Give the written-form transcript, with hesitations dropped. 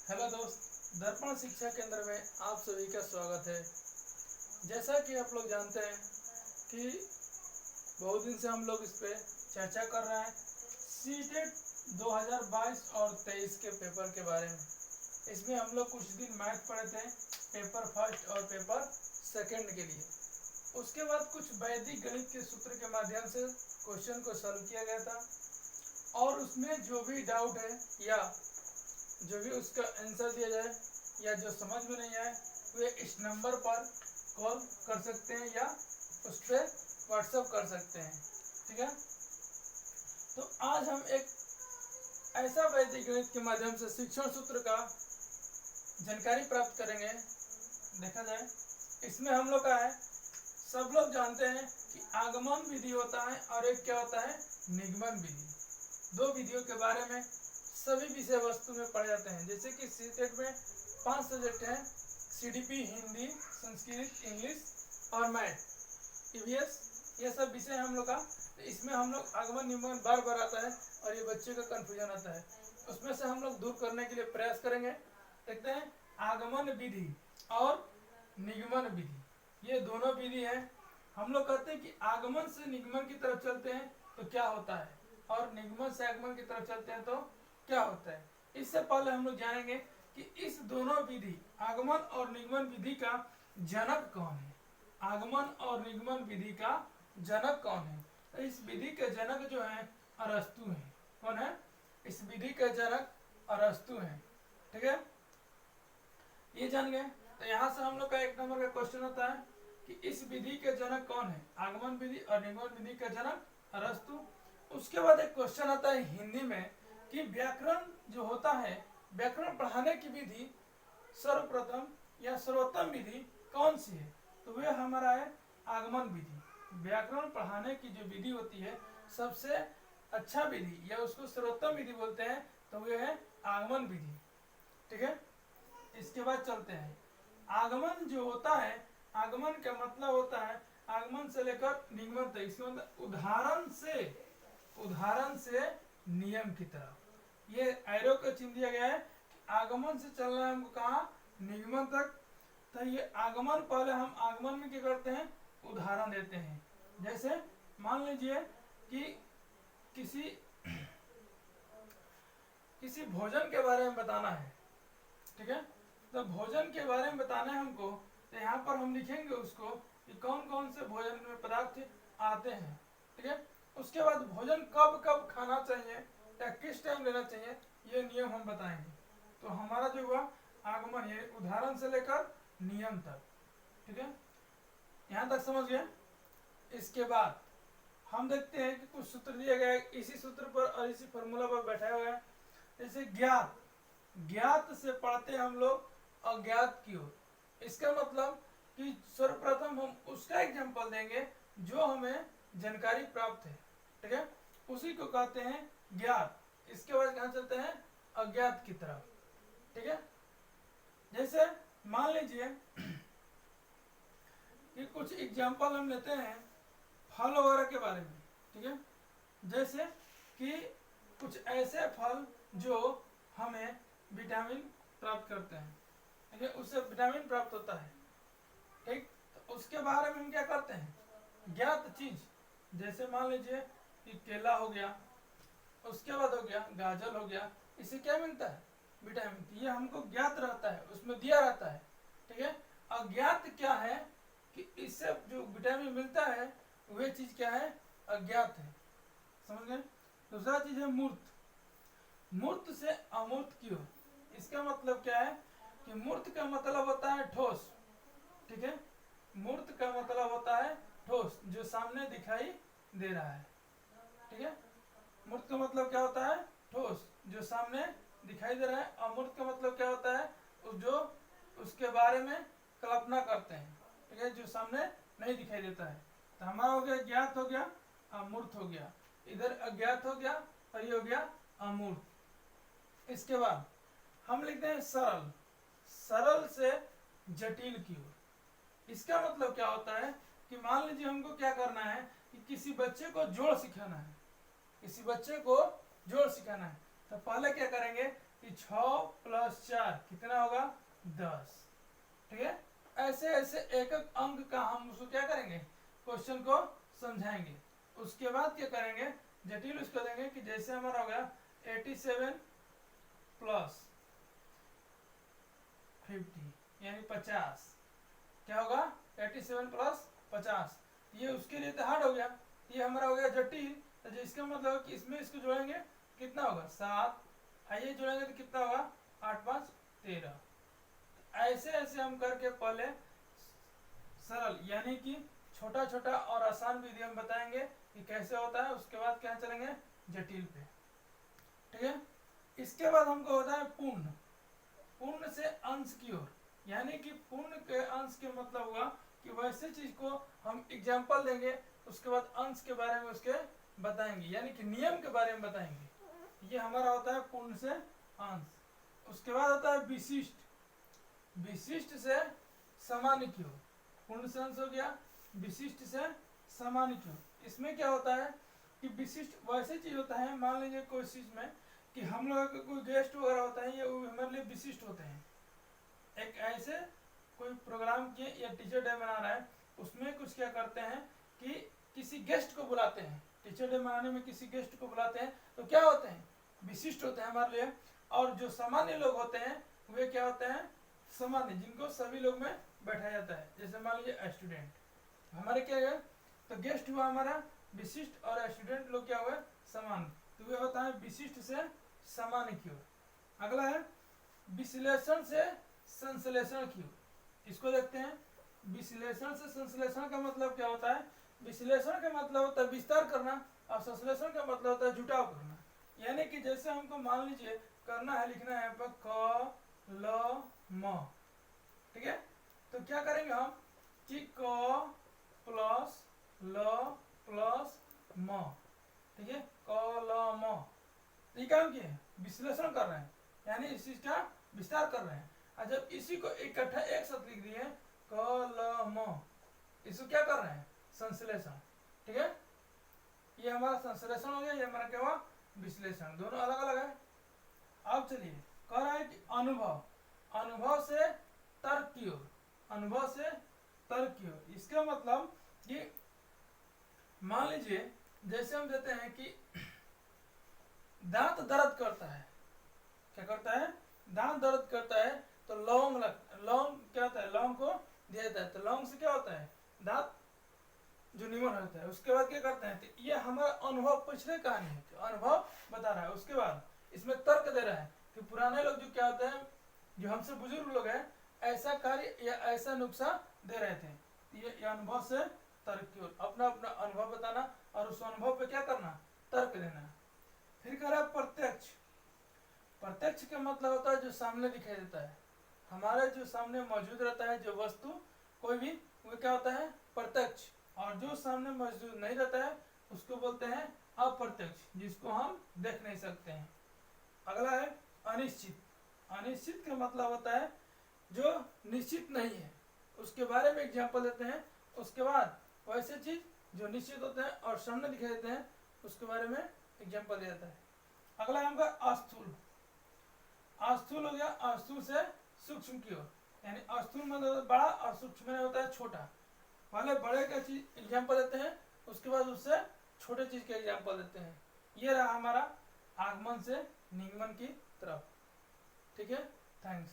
Hello दोस्त, दर्पण शिक्षा केंद्र में आप सभी का स्वागत है। जैसा कि आप लोग जानते हैं कि बहुत दिन से हम लोग इस पे चर्चा कर रहे हैं सीटेट 2022 और 23 के पेपर के बारे में। इसमें हम लोग कुछ दिन मैथ पढ़े थे, पेपर फर्स्ट और पेपर सेकंड के लिए। उसके बाद कुछ वैदिक गणित के सूत्र के माध्यम से क्वेश्चन को सॉल्व किया गया था, और उसमें जो भी डाउट है या जो भी उसका आंसर दिया जाए या जो समझ में नहीं आए वे इस नंबर पर कॉल कर सकते हैं या उस पर व्हाट्सएप कर सकते हैं। ठीक है, तो आज हम एक ऐसा वैदिक गणित के माध्यम से शिक्षण सूत्र का जानकारी प्राप्त करेंगे। देखा जाए, इसमें हम लोग का है, सब लोग जानते हैं कि आगमन विधि होता है और एक क्या होता है, निगमन विधि। दो विधियों के बारे में सभी विषय वस्तु में पढ़े जाते हैं। जैसे कि सीटेट में 5 सब्जेक्ट हैं, सीडीपी, हिंदी, संस्कृत, इंग्लिश और मैथ, ईवीएस, ये सब विषय हम लोग का। तो इसमें हम लोग आगमन निगमन बार बार आता है और ये बच्चे का कंफ्यूजन आता है, उसमें से हम लोग दूर करने के लिए प्रयास करेंगे। देखते हैं, आगमन विधि और निगमन विधि, ये दोनों विधि है। हम लोग कहते हैं कि आगमन से निगमन की तरफ चलते हैं तो क्या होता है, और निगमन से आगमन की तरफ चलते हैं तो क्या होता है। इससे पहले हम लोग जानेंगे कि इस दोनों विधि, आगमन और निगमन विधि का जनक कौन है। आगमन और निगमन विधि का जनक कौन है? तो इस विधि के जनक जो है अरस्तु हैं। कौन है? इस विधि के जनक अरस्तु हैं। ठीक है, ये जान गए। तो यहाँ से हम लोग का 1 नंबर का क्वेश्चन होता है कि इस विधि के जनक कौन है। आगमन विधि और निगमन विधि का जनक अरस्तु। उसके बाद एक क्वेश्चन आता है हिंदी में कि व्याकरण जो होता है, व्याकरण पढ़ाने की विधि सर्वप्रथम या सर्वोत्तम विधि कौन सी है? तो वह हमारा है आगमन विधि। व्याकरण पढ़ाने की जो विधि होती है, सबसे अच्छा विधि या उसको सर्वोत्तम विधि बोलते हैं, तो वह है आगमन विधि। ठीक है, इसके बाद चलते हैं, आगमन जो होता है, आगमन का मतलब होता है आगमन से लेकर निगमन तक। इसका मतलब उदाहरण से नियम की तरफ। ये एरो का चिन्ह दिया गया है, आगमन से चलना है हमको कहाँ, निगमन तक। तो ये आगमन, पहले हम आगमन में क्या करते हैं, उदाहरण देते हैं। जैसे मान लीजिए कि किसी भोजन के बारे में बताना है। ठीक है, तो भोजन के बारे में बताना है हमको, तो यहाँ पर हम लिखेंगे उसको कि कौन कौन से भोजन में पदार्थ आते हैं। ठीक है, उसके बाद भोजन कब कब खाना चाहिए या किस टाइम लेना चाहिए, ये नियम हम बताएंगे। तो हमारा जो हुआ आगमन, ये उदाहरण से लेकर नियम तक। ठीक है, यहाँ तक समझ गए। इसके बाद हम देखते हैं कि कुछ सूत्र दिए गए, इसी सूत्र पर और इसी फॉर्मूला पर बैठा हुआ है। जैसे ज्ञात, ज्ञात से पढ़ते हम लोग अज्ञात की ओर। इसका मतलब कि सर्वप्रथम हम उसका एग्जाम्पल देंगे जो हमें जानकारी प्राप्त है। ठीक है, उसी को कहते हैं ज्ञात। इसके बाद कहाँ चलते हैं, अज्ञात की तरफ। ठीक है, जैसे मान लीजिए कि कुछ एग्जाम्पल हम लेते हैं फल वगैरह के बारे में। ठीक है, जैसे कि कुछ ऐसे फल जो हमें विटामिन प्राप्त करते हैं। ठीक है, उससे विटामिन प्राप्त होता है। ठीक, तो उसके बारे में हम क्या करते हैं, ज्ञात चीज। जैसे मान लीजिए कि केला हो गया, उसके बाद हो गया गाजर हो गया, इससे क्या मिलता है, विटामिन। ये हमको ज्ञात रहता है, उसमें दिया रहता है। ठीक है, अज्ञात क्या है कि इससे जो विटामिन मिलता है वह चीज क्या है, अज्ञात है। समझ गए। दूसरा चीज है मूर्त। मूर्त से अमूर्त की ओर। इसका मतलब क्या है कि मूर्त का मतलब होता है ठोस। ठीक है, मूर्त का मतलब होता है ठोस, जो सामने दिखाई दे रहा है। ठीक है, मूर्त का मतलब क्या होता है, ठोस, जो सामने दिखाई दे रहा है। अमूर्त का मतलब क्या होता है, जो उसके बारे में कल्पना करते हैं। ठीक है, जो सामने नहीं दिखाई देता है। तो हमारा हो गया ज्ञात, हो गया अमूर्त, हो गया इधर अज्ञात, हो गया और ये हो गया अमूर्त। इसके बाद हम लिखते हैं सरल। सरल से जटिल की ओर। इसका मतलब क्या होता है कि मान लीजिए हमको क्या करना है कि किसी बच्चे को जोड़ सिखाना है, किसी बच्चे को जोड़ सिखाना है। तो पहले क्या करेंगे कि 6 + 4 कितना होगा 10। ठीक है, ऐसे ऐसे एक एक अंक का हम उसको क्या करेंगे, क्वेश्चन को समझाएंगे। उसके बाद क्या करेंगे, जटिल उसको देंगे कि जैसे हमारा हो गया 87 + 50 यानी 50, क्या होगा 87 + 50, ये उसके लिए तो हार्ड हो गया, ये हमारा हो गया जटिल। तो इसका मतलब कि इसमें इसको जोड़ेंगे कितना होगा 7, आइए जोड़ेंगे तो कितना होगा 8 × 5 = 13। ऐसे ऐसे हम करके पहले सरल यानी कि छोटा छोटा और आसान विधि हम बताएंगे कि कैसे होता है, उसके बाद क्या चलेंगे जटिल पे। ठीक है, इसके बाद हमको होता है पूर्ण। पूर्ण से अंश की ओर, यानी कि पूर्ण के अंश के मतलब हुआ कि वैसे चीज को हम एग्जाम्पल देंगे, उसके बाद अंश के बारे में उसके बताएंगे, यानी कि नियम के बारे में बताएंगे। ये हमारा होता है पूर्ण से अंश। उसके बाद होता है विशिष्ट। विशिष्ट से सामान्य की ओर, पूर्ण से अंश हो गया, विशिष्ट से सामान्य की ओर। इसमें क्या होता है कि विशिष्ट वैसे चीज होता है, मान लीजिए कोई चीज में कि हम लोग का कोई गेस्ट वगैरह होता है, ये हमारे लिए विशिष्ट होते हैं। एक ऐसे कोई प्रोग्राम किए या टीचर डे मना रहा है, उसमें कुछ क्या करते हैं कि किसी गेस्ट को बुलाते हैं, टीचर डे मनाने में किसी गेस्ट को बुलाते हैं, तो क्या होते हैं विशिष्ट होते हैं हमारे लिए। और जो सामान्य लोग होते हैं वे क्या होते हैं सामान्य, जिनको सभी लोग में बैठाया जाता है। जैसे मान लीजिए स्टूडेंट, हमारे क्या है तो गेस्ट हुआ हमारा विशिष्ट और स्टूडेंट लोग क्या हुआ सामान्य, तो वे होता है विशिष्ट से सामान्य की ओर। अगला है विश्लेषण से संश्लेषण की ओर। इसको देखते हैं, विश्लेषण से संश्लेषण का मतलब क्या होता है। विश्लेषण का मतलब होता है विस्तार करना, और संश्लेषण का मतलब होता है जुटाव करना। यानी कि जैसे हमको मान लीजिए करना है, लिखना है पर क ल म, ठीक है, तो क्या करेंगे हम कि क + ल + म, ठीक है, क ल म, ये काम किए विश्लेषण कर रहे हैं, यानी इस चीज का विस्तार कर रहे हैं। और जब इसी को इकट्ठा एक साथ लिख दिए क ल म, इसको क्या कर रहे हैं संश्लेषण। ठीक है, ये हमारा संश्लेषण हो गया, ये हमारा क्या हुआ विश्लेषण, दोनों अलग अलग है। अब चलिए कह रहा है कि अनुभव। अनुभव से तर्क की ओर, अनुभव से तर्क की ओर। इसका मतलब कि मान लीजिए जैसे हम देते हैं कि दांत दर्द करता है, क्या करता है दांत दर्द करता है, तो लौंग क्या होता है लौंग को दिया जाता है, तो लौंग से क्या होता है दांत जो निमन होता है। उसके बाद क्या करते हैं, तो ये हमारा अनुभव पिछले कहानी है, तो अनुभव बता रहा है। उसके बाद इसमें तर्क दे रहा है कि पुराने लोग जो क्या होते हैं, जो हमसे बुजुर्ग लोग हैं, ऐसा कार्य या ऐसा नुस्खा दे रहे थे। ये अनुभव से तर्क की ओर, अपना अपना अनुभव बताना और उस अनुभव पे क्या करना तर्क देना। फिर कह रहा है प्रत्यक्ष। प्रत्यक्ष का मतलब होता है जो सामने दिखाई देता है, हमारे जो सामने मौजूद रहता है, जो वस्तु कोई भी, वो क्या होता है प्रत्यक्ष। और जो सामने मौजूद नहीं रहता है उसको बोलते हैं अप्रत्यक्ष, जिसको हम देख नहीं सकते हैं। अगला है अनिश्चित। अनिश्चित का मतलब होता है जो निश्चित नहीं है, उसके बारे में एग्जाम्पल देते हैं। उसके बाद वैसे चीज जो निश्चित होते हैं और सामने दिखाई देते हैं, उसके बारे में एग्जाम्पल दिया जाता है। अगला है हमका अस्थूल। अस्थूल हो गया, अस्थूल से सूक्ष्म की ओर, यानी अस्थूल मतलब बड़ा और सूक्ष्म में होता है छोटा। पहले बड़े का चीज एग्जाम्पल देते हैं, उसके बाद उससे छोटे चीज के एग्जाम्पल देते हैं। ये रहा हमारा आगमन से निगमन की तरफ। ठीक है, थैंक्स।